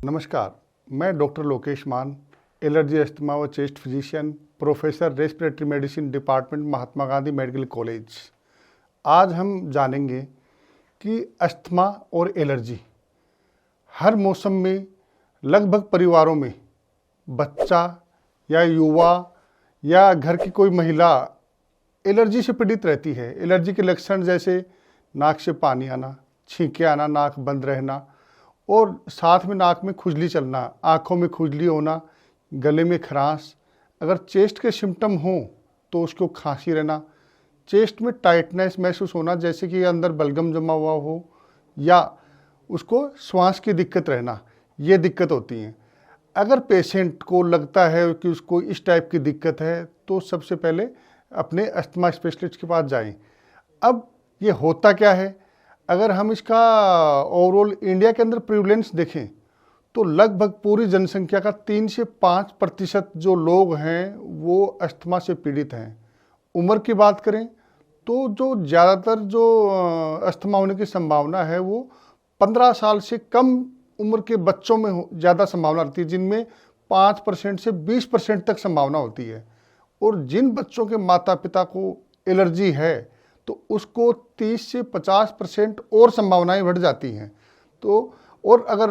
नमस्कार, मैं doctor Lokesh Maan, allergy asthma व chest physician, professor respiratory medicine department, Mahatma Gandhi medical college. आज हम जानेंगे कि अस्थमा और एलर्जी हर मौसम में लगभग परिवारों में बच्चा या युवा या घर की कोई महिला एलर्जी से पीड़ित रहती है। एलर्जी के लक्षण जैसे नाक से पानी आना, छींके आना, नाक बंद रहना और साथ में नाक में खुजली चलना, आँखों में खुजली होना, गले में खराश। अगर चेस्ट के सिम्टम हों तो उसको खांसी रहना, चेस्ट में टाइटनेस महसूस होना जैसे कि अंदर बलगम जमा हुआ हो, या उसको श्वास की दिक्कत रहना, ये दिक्कत होती हैं। अगर पेशेंट को लगता है कि उसको इस टाइप की दिक्कत है तो सबसे पहले अपने अस्थमा स्पेशलिस्ट के पास जाएं। अब ये होता क्या है, अगर हम इसका ओवरऑल इंडिया के अंदर प्रिवलेंस देखें तो लगभग पूरी जनसंख्या का 3 से 5% जो लोग हैं वो अस्थमा से पीड़ित हैं। उम्र की बात करें तो जो ज़्यादातर जो अस्थमा होने की संभावना है वो 15 साल से कम उम्र के बच्चों में ज़्यादा संभावना रहती है, जिनमें 5% से 20% तक संभावना होती है। और जिन बच्चों के माता पिता को एलर्जी है तो उसको 30 से 50% और संभावनाएं बढ़ जाती हैं। तो और अगर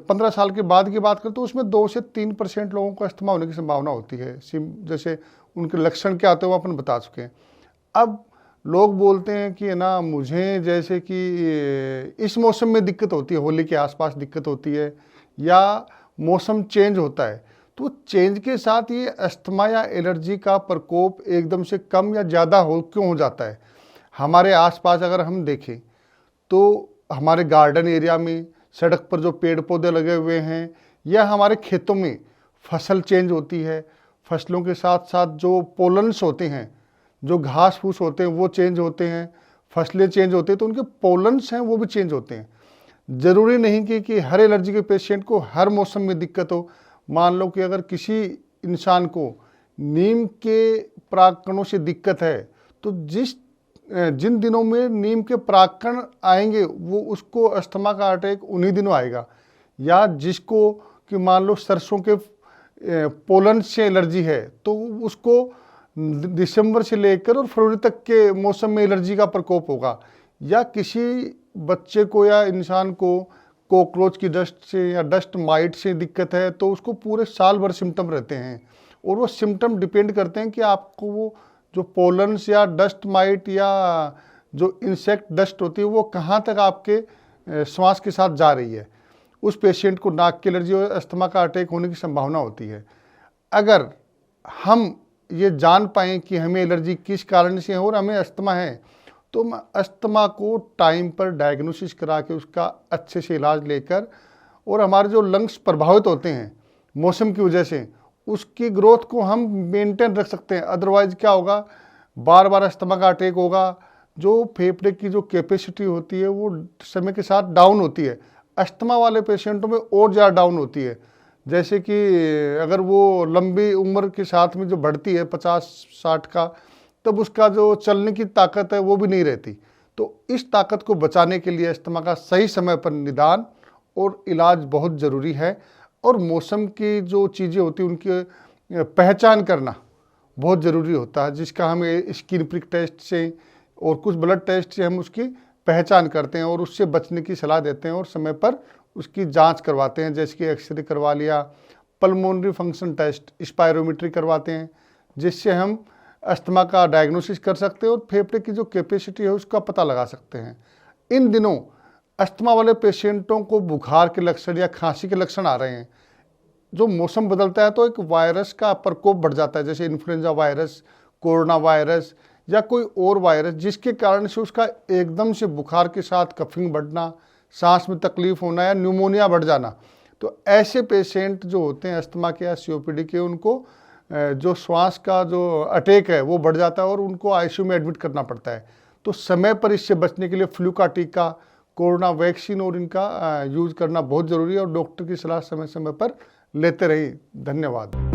15 साल के बाद की बात करें तो उसमें 2 से 3% लोगों को अस्थमा होने की संभावना होती है। जैसे उनके लक्षण क्या होते हैं वो अपन बता चुके हैं। अब लोग बोलते हैं कि ना मुझे जैसे कि इस मौसम में दिक्कत होती है, होली के आसपास दिक्कत होती है या मौसम चेंज होता है, तो चेंज के साथ ये अस्थमा या एलर्जी का प्रकोप एकदम से कम या ज़्यादा क्यों हो जाता है। हमारे आसपास अगर हम देखें तो हमारे गार्डन एरिया में, सड़क पर जो पेड़ पौधे लगे हुए हैं, या हमारे खेतों में फसल चेंज होती है, फसलों के साथ साथ जो पोलन्स होते हैं, जो घास फूस होते हैं वो चेंज होते हैं, फसलें चेंज होती हैं तो उनके पोलन्स हैं वो भी चेंज होते हैं। ज़रूरी नहीं कि हर एलर्जी के पेशेंट को हर मौसम में दिक्कत हो। मान लो कि अगर किसी इंसान को नीम के परागकणों से दिक्कत है तो जिन दिनों में नीम के परागकण आएंगे वो उसको अस्थमा का अटैक उन्हीं दिनों आएगा। या जिसको कि मान लो सरसों के पोलन से एलर्जी है तो उसको दिसंबर से लेकर और फरवरी तक के मौसम में एलर्जी का प्रकोप होगा। या किसी बच्चे को या इंसान को कॉकरोच की डस्ट से या डस्ट माइट से दिक्कत है तो उसको पूरे साल भर सिम्टम रहते हैं। और वो सिम्टम डिपेंड करते हैं कि आपको वो जो पोलन्स या डस्ट माइट या जो इंसेक्ट डस्ट होती है वो कहाँ तक आपके श्वास के साथ जा रही है। उस पेशेंट को नाक की एलर्जी और अस्थमा का अटैक होने की संभावना होती है। अगर हम ये जान पाएँ कि हमें एलर्जी किस कारण से है और हमें अस्थमा है तो अस्थमा को टाइम पर डायग्नोसिस करा के उसका अच्छे से इलाज लेकर, और हमारे जो लंग्स प्रभावित होते हैं मौसम की वजह से, उसकी ग्रोथ को हम मेंटेन रख सकते हैं। अदरवाइज क्या होगा, बार बार अस्थमा का अटैक होगा, जो फेफड़े की जो कैपेसिटी होती है वो समय के साथ डाउन होती है। अस्थमा वाले पेशेंटों में और ज़्यादा डाउन होती है। जैसे कि अगर वो लंबी उम्र के साथ में जो बढ़ती है 50-60 का, तब उसका जो चलने की ताकत है वो भी नहीं रहती। तो इस ताकत को बचाने के लिए अस्थमा का सही समय पर निदान और इलाज बहुत ज़रूरी है। और मौसम की जो चीज़ें होती हैं उनकी पहचान करना बहुत ज़रूरी होता है, जिसका हमें स्किन प्रिक टेस्ट से और कुछ ब्लड टेस्ट से हम उसकी पहचान करते हैं और उससे बचने की सलाह देते हैं और समय पर उसकी जांच करवाते हैं। जैसे कि एक्सरे करवा लिया, पल्मोनरी फंक्शन टेस्ट, स्पायरोमेट्री करवाते हैं, जिससे हम अस्थमा का डायग्नोसिस कर सकते हैं और फेफड़े की जो कैपेसिटी है उसका पता लगा सकते हैं। इन दिनों अस्थमा वाले पेशेंटों को बुखार के लक्षण या खांसी के लक्षण आ रहे हैं। जो मौसम बदलता है तो एक वायरस का प्रकोप बढ़ जाता है, जैसे इन्फ्लुएंजा वायरस, कोरोना वायरस या कोई और वायरस, जिसके कारण से उसका एकदम से बुखार के साथ कफिंग बढ़ना, सांस में तकलीफ होना या न्यूमोनिया बढ़ जाना। तो ऐसे पेशेंट जो होते हैं अस्थमा के या सीओपीडी के, उनको जो श्वास का जो अटैक है वो बढ़ जाता है और उनको आईसीयू में एडमिट करना पड़ता है। तो समय पर इससे बचने के लिए फ्लू का टीका, कोरोना वैक्सीन और इनका यूज़ करना बहुत ज़रूरी है और डॉक्टर की सलाह समय समय पर लेते रहिए। धन्यवाद।